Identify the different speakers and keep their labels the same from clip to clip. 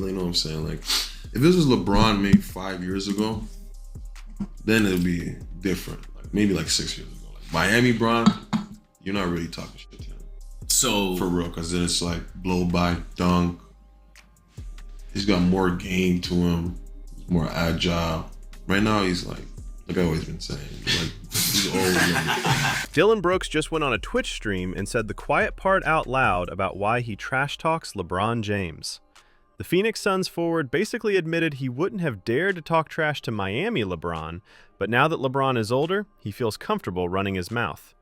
Speaker 1: You know what I'm saying? Like, if this was LeBron maybe 5 years ago, then it'd be different. Like maybe like 6 years ago. Like Miami LeBron, you're not really talking shit to him.
Speaker 2: So
Speaker 1: for real, because then it's like blow by, dunk. He's got more game to him, more agile. Right now, he's like I've always been saying, like he's always.
Speaker 3: Dillon Brooks just went on a Twitch stream and said the quiet part out loud about why he trash talks LeBron James. The Phoenix Suns forward basically admitted he wouldn't have dared to talk trash to Miami LeBron, but now that LeBron is older, he feels comfortable running his mouth.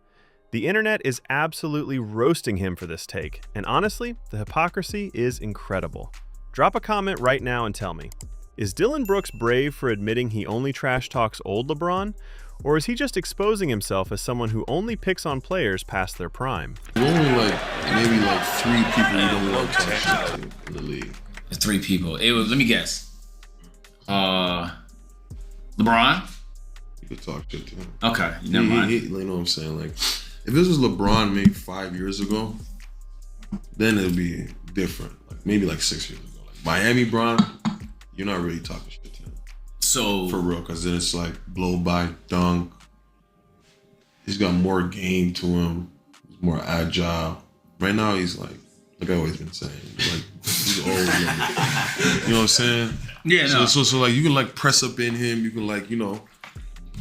Speaker 3: The internet is absolutely roasting him for this take, and honestly, the hypocrisy is incredible. Drop a comment right now and tell me, is Dillon Brooks brave for admitting he only trash talks old LeBron, or is he just exposing himself as someone who only picks on players past their prime?
Speaker 1: There's only maybe 3 people you don't want to talk shit to in the league.
Speaker 2: 3 people. It was. Let me guess. LeBron.
Speaker 1: You could talk shit to him.
Speaker 2: Okay, never mind.
Speaker 1: You know what I'm saying? Like, if this was LeBron maybe 5 years ago, then it'd be different. Like maybe like 6 years ago. Like Miami LeBron, you're not really talking shit to him.
Speaker 2: So
Speaker 1: for real, because then it's like blow by, dunk. He's got more game to him, he's more agile. Right now, he's like I've always been saying, like he's always. You know what I'm saying?
Speaker 2: Yeah. No.
Speaker 1: So like you can like press up in him. You can like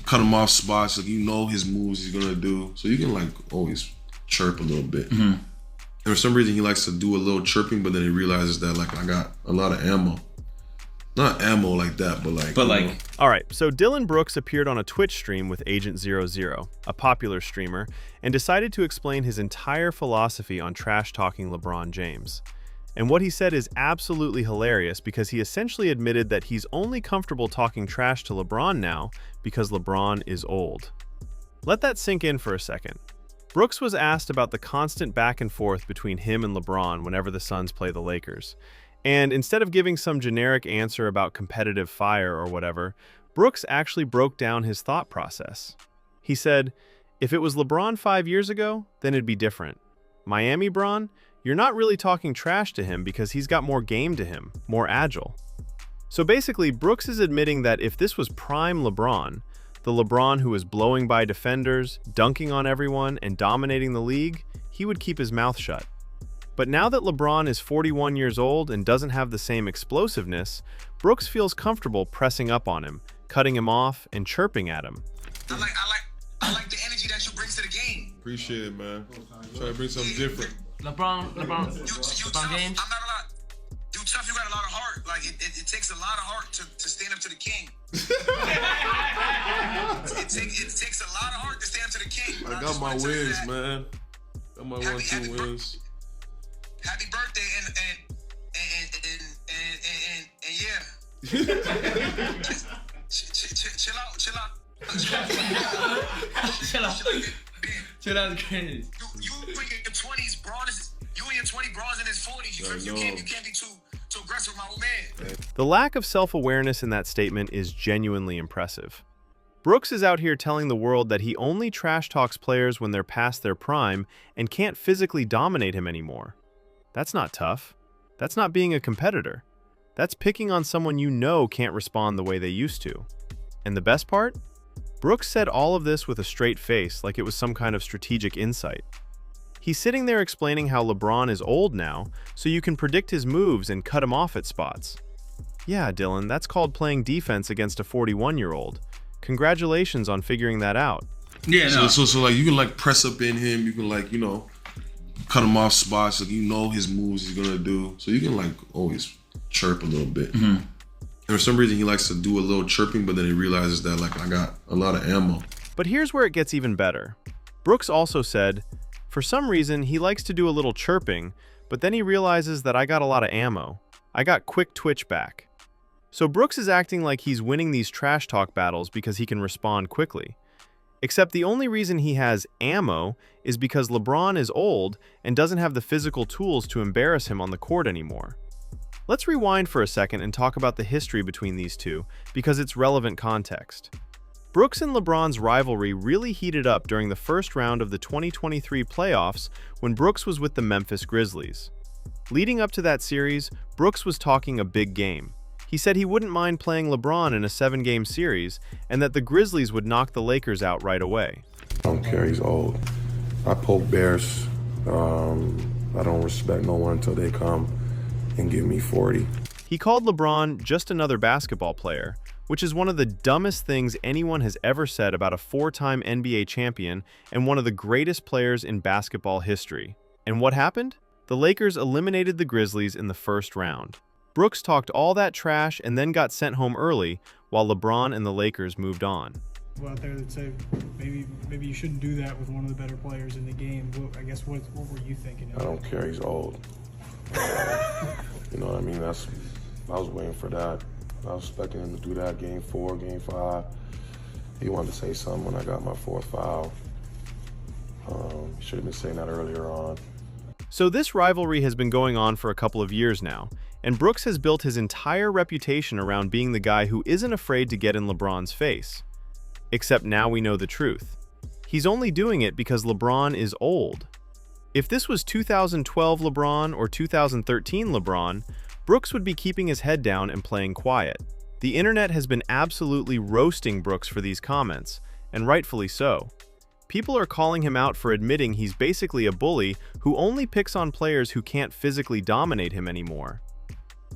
Speaker 1: cut him off spots. Like his moves he's gonna do. So you can like always chirp a little bit.
Speaker 2: Mm-hmm.
Speaker 1: And for some reason he likes to do a little chirping, but then he realizes that like I got a lot of ammo. Not ammo like that, but like.
Speaker 3: All right, so Dillon Brooks appeared on a Twitch stream with Agent 00, a popular streamer, and decided to explain his entire philosophy on trash-talking LeBron James. And what he said is absolutely hilarious because he essentially admitted that he's only comfortable talking trash to LeBron now because LeBron is old. Let that sink in for a second. Brooks was asked about the constant back and forth between him and LeBron whenever the Suns play the Lakers. And instead of giving some generic answer about competitive fire or whatever, Brooks actually broke down his thought process. He said, if it was LeBron 5 years ago, then it'd be different. Miami LeBron, you're not really talking trash to him because he's got more game to him, more agile. So basically, Brooks is admitting that if this was prime LeBron, the LeBron who was blowing by defenders, dunking on everyone, and dominating the league, he would keep his mouth shut. But now that LeBron is 41 years old and doesn't have the same explosiveness, Brooks feels comfortable pressing up on him, cutting him off, and chirping at him.
Speaker 4: I like the energy that you bring to the game.
Speaker 1: Appreciate it, man. Try to bring something different.
Speaker 5: LeBron
Speaker 4: You tough.
Speaker 5: James.
Speaker 4: I'm not a lot. You tough. You got a lot of heart. Like it takes a lot of heart to stand up to the king. it takes a lot of heart to stand up to the king.
Speaker 1: I got my wins, man. Got my 1-2 wins.
Speaker 4: Happy birthday and yeah. Chill out.
Speaker 5: Chill out, Chris.
Speaker 4: You in your 20s, bros. You in your 20 bros in his 40s. You can't be too aggressive with my old man.
Speaker 3: The lack of self-awareness in that statement is genuinely impressive. Brooks is out here telling the world that he only trash talks players when they're past their prime and can't physically dominate him anymore. That's not tough. That's not being a competitor. That's picking on someone you know can't respond the way they used to. And the best part? Brooks said all of this with a straight face, like it was some kind of strategic insight. He's sitting there explaining how LeBron is old now, so you can predict his moves and cut him off at spots. Yeah, Dillon, that's called playing defense against a 41-year-old. Congratulations on figuring that out.
Speaker 2: Yeah, no.
Speaker 1: So like you can like press up in him, you can like, cut him off spots, like his moves he's gonna do. So you can like always chirp a little bit.
Speaker 2: Mm-hmm.
Speaker 1: And for some reason he likes to do a little chirping, but then he realizes that like I got a lot of ammo.
Speaker 3: But here's where it gets even better. Brooks also said, for some reason he likes to do a little chirping, but then he realizes that I got a lot of ammo. I got quick twitch back. So Brooks is acting like he's winning these trash talk battles because he can respond quickly. Except the only reason he has ammo is because LeBron is old and doesn't have the physical tools to embarrass him on the court anymore. Let's rewind for a second and talk about the history between these two, because it's relevant context. Brooks and LeBron's rivalry really heated up during the first round of the 2023 playoffs when Brooks was with the Memphis Grizzlies. Leading up to that series, Brooks was talking a big game. He said he wouldn't mind playing LeBron in a 7-game series and that the Grizzlies would knock the Lakers out right away.
Speaker 6: I don't care, he's old. I poke bears. I don't respect no one until they come and give me 40.
Speaker 3: He called LeBron just another basketball player, which is one of the dumbest things anyone has ever said about a 4-time NBA champion and one of the greatest players in basketball history. And what happened? The Lakers eliminated the Grizzlies in the first round. Brooks talked all that trash and then got sent home early, while LeBron and the Lakers moved on.
Speaker 7: Out there that say maybe you shouldn't do that with one of the better players in the game. I guess what were you thinking?
Speaker 6: I don't care, he's old. You know what I mean? I was waiting for that. I was expecting him to do that game 4, game 5. He wanted to say something when I got my 4th foul. Should have been saying that earlier on.
Speaker 3: So this rivalry has been going on for a couple of years now, and Brooks has built his entire reputation around being the guy who isn't afraid to get in LeBron's face. Except now we know the truth. He's only doing it because LeBron is old. If this was 2012 LeBron or 2013 LeBron, Brooks would be keeping his head down and playing quiet. The internet has been absolutely roasting Brooks for these comments, and rightfully so. People are calling him out for admitting he's basically a bully who only picks on players who can't physically dominate him anymore.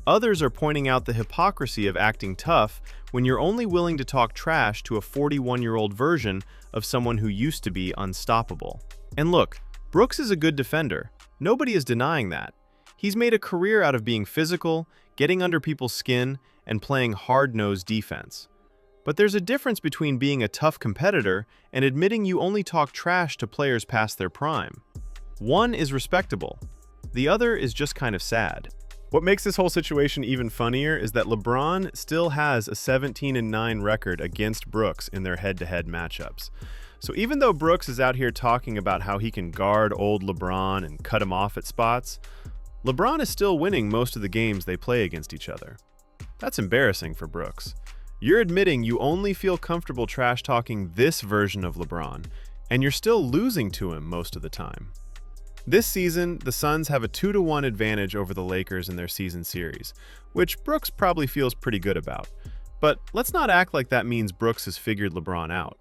Speaker 3: Others are pointing out the hypocrisy of acting tough when you're only willing to talk trash to a 41-year-old version of someone who used to be unstoppable. And look, Brooks is a good defender. Nobody is denying that. He's made a career out of being physical, getting under people's skin, and playing hard-nosed defense. But there's a difference between being a tough competitor and admitting you only talk trash to players past their prime. One is respectable. The other is just kind of sad. What makes this whole situation even funnier is that LeBron still has a 17-9 record against Brooks in their head-to-head matchups. So even though Brooks is out here talking about how he can guard old LeBron and cut him off at spots, LeBron is still winning most of the games they play against each other. That's embarrassing for Brooks. You're admitting you only feel comfortable trash-talking this version of LeBron, and you're still losing to him most of the time. This season, the Suns have a 2-1 advantage over the Lakers in their season series, which Brooks probably feels pretty good about. But let's not act like that means Brooks has figured LeBron out.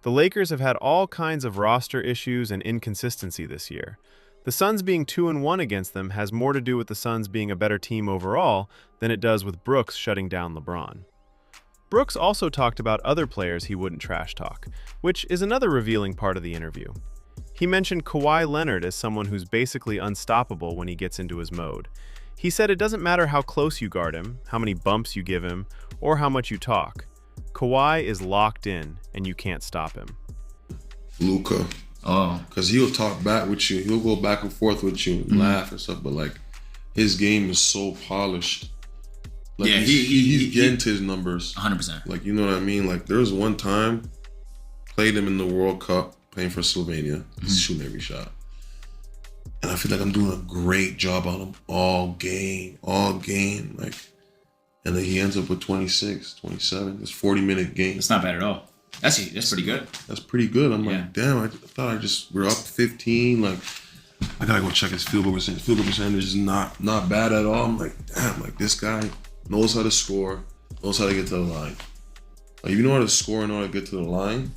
Speaker 3: The Lakers have had all kinds of roster issues and inconsistency this year. The Suns being 2-1 against them has more to do with the Suns being a better team overall than it does with Brooks shutting down LeBron. Brooks also talked about other players he wouldn't trash talk, which is another revealing part of the interview. He mentioned Kawhi Leonard as someone who's basically unstoppable when he gets into his mode. He said it doesn't matter how close you guard him, how many bumps you give him, or how much you talk. Kawhi is locked in, and you can't stop him.
Speaker 1: Luka.
Speaker 2: Oh.
Speaker 1: Because he'll talk back with you. He'll go back and forth with you and laugh and stuff. But, like, his game is so polished. Like,
Speaker 2: yeah,
Speaker 1: he's getting to his numbers.
Speaker 2: 100%.
Speaker 1: Like, you know what I mean? Like, there was one time, played him in the World Cup, playing for Slovenia. He's shooting every shot. And I feel like I'm doing a great job on him all game. Like, and then he ends up with 26, 27. It's 40-minute game.
Speaker 2: It's not bad at all. That's pretty good.
Speaker 1: That's pretty good. I'm like, damn, I thought we're up 15. Like, I gotta go check his field goal percentage. Field goal percentage is not bad at all. I'm like, damn, like this guy knows how to score, knows how to get to the line. Like, if you know how to score and know how to get to the line,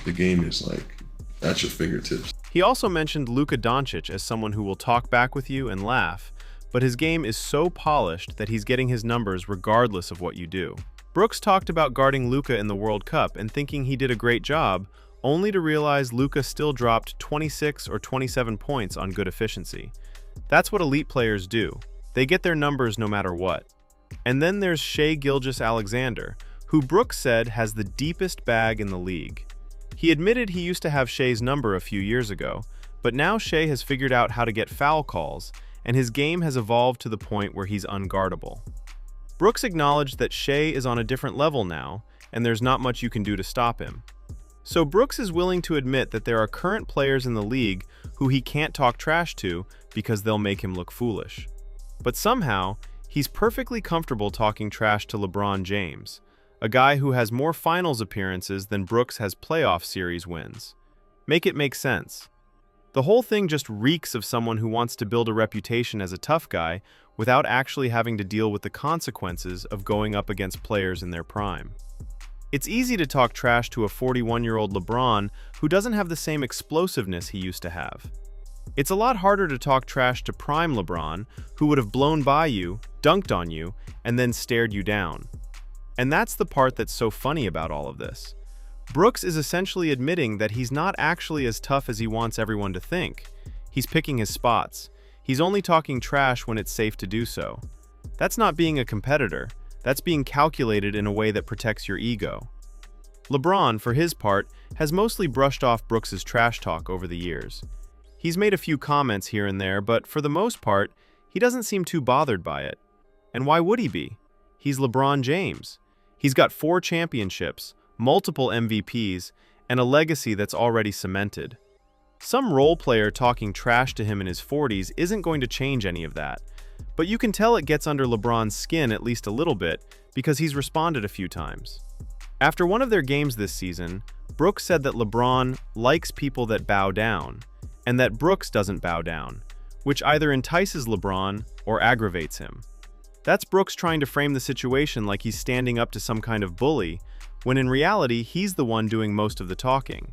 Speaker 1: the game is like at your fingertips.
Speaker 3: He also mentioned Luka Doncic as someone who will talk back with you and laugh, but his game is so polished that he's getting his numbers regardless of what you do. Brooks talked about guarding Luka in the World Cup and thinking he did a great job, only to realize Luka still dropped 26 or 27 points on good efficiency. That's what elite players do. They get their numbers no matter what. And then there's Shai Gilgeous-Alexander, who Brooks said has the deepest bag in the league. He admitted he used to have Shai's number a few years ago, but now Shai has figured out how to get foul calls, and his game has evolved to the point where he's unguardable. Brooks acknowledged that Shai is on a different level now, and there's not much you can do to stop him. So Brooks is willing to admit that there are current players in the league who he can't talk trash to because they'll make him look foolish. But somehow, he's perfectly comfortable talking trash to LeBron James, a guy who has more finals appearances than Brooks has playoff series wins. Make it make sense. The whole thing just reeks of someone who wants to build a reputation as a tough guy without actually having to deal with the consequences of going up against players in their prime. It's easy to talk trash to a 41-year-old LeBron who doesn't have the same explosiveness he used to have. It's a lot harder to talk trash to prime LeBron, who would have blown by you, dunked on you, and then stared you down. And that's the part that's so funny about all of this. Brooks is essentially admitting that he's not actually as tough as he wants everyone to think. He's picking his spots. He's only talking trash when it's safe to do so. That's not being a competitor. That's being calculated in a way that protects your ego. LeBron, for his part, has mostly brushed off Brooks's trash talk over the years. He's made a few comments here and there, but for the most part, he doesn't seem too bothered by it. And why would he be? He's LeBron James. He's got 4 championships, multiple MVPs, and a legacy that's already cemented. Some role player talking trash to him in his 40s isn't going to change any of that, but you can tell it gets under LeBron's skin at least a little bit because he's responded a few times. After one of their games this season, Brooks said that LeBron likes people that bow down, and that Brooks doesn't bow down, which either entices LeBron or aggravates him. That's Brooks trying to frame the situation like he's standing up to some kind of bully, when in reality, he's the one doing most of the talking.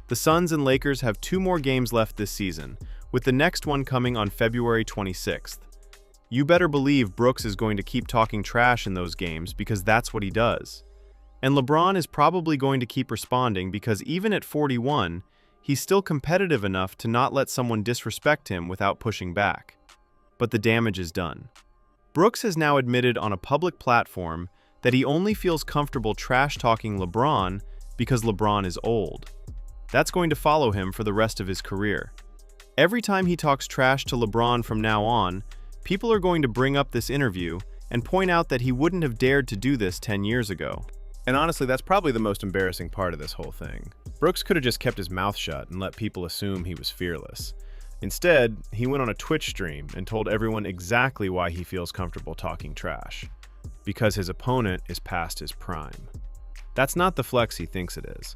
Speaker 3: The Suns and Lakers have 2 more games left this season, with the next one coming on February 26th. You better believe Brooks is going to keep talking trash in those games because that's what he does. And LeBron is probably going to keep responding because even at 41, he's still competitive enough to not let someone disrespect him without pushing back. But the damage is done. Brooks has now admitted on a public platform that he only feels comfortable trash-talking LeBron because LeBron is old. That's going to follow him for the rest of his career. Every time he talks trash to LeBron from now on, people are going to bring up this interview and point out that he wouldn't have dared to do this 10 years ago. And honestly, that's probably the most embarrassing part of this whole thing. Brooks could have just kept his mouth shut and let people assume he was fearless. Instead, he went on a Twitch stream and told everyone exactly why he feels comfortable talking trash. Because his opponent is past his prime. That's not the flex he thinks it is.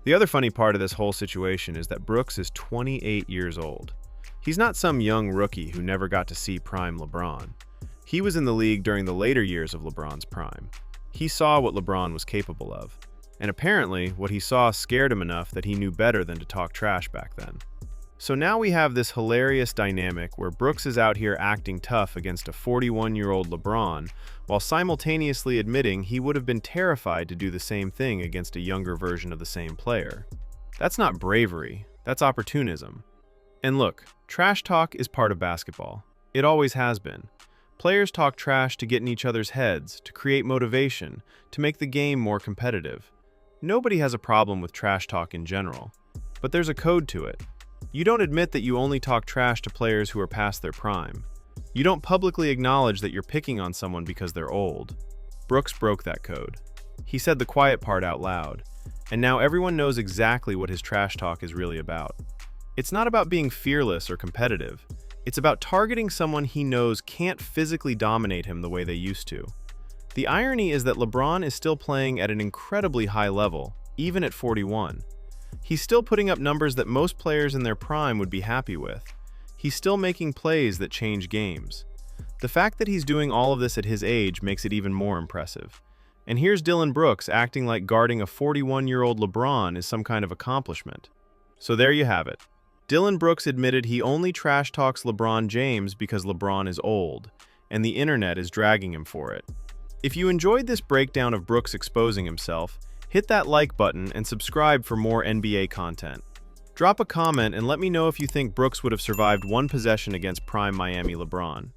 Speaker 3: The other funny part of this whole situation is that Brooks is 28 years old. He's not some young rookie who never got to see prime LeBron. He was in the league during the later years of LeBron's prime. He saw what LeBron was capable of, and apparently what he saw scared him enough that he knew better than to talk trash back then. So now we have this hilarious dynamic where Brooks is out here acting tough against a 41-year-old LeBron, while simultaneously admitting he would have been terrified to do the same thing against a younger version of the same player. That's not bravery, that's opportunism. And look, trash talk is part of basketball. It always has been. Players talk trash to get in each other's heads, to create motivation, to make the game more competitive. Nobody has a problem with trash talk in general, but there's a code to it. You don't admit that you only talk trash to players who are past their prime. You don't publicly acknowledge that you're picking on someone because they're old. Brooks broke that code. He said the quiet part out loud, and now everyone knows exactly what his trash talk is really about. It's not about being fearless or competitive. It's about targeting someone he knows can't physically dominate him the way they used to. The irony is that LeBron is still playing at an incredibly high level, even at 41. He's still putting up numbers that most players in their prime would be happy with. He's still making plays that change games. The fact that he's doing all of this at his age makes it even more impressive. And here's Dillon Brooks acting like guarding a 41-year-old LeBron is some kind of accomplishment. So there you have it. Dillon Brooks admitted he only trash talks LeBron James because LeBron is old, and the internet is dragging him for it. If you enjoyed this breakdown of Brooks exposing himself, hit that like button and subscribe for more NBA content. Drop a comment and let me know if you think Brooks would have survived one possession against prime Miami LeBron.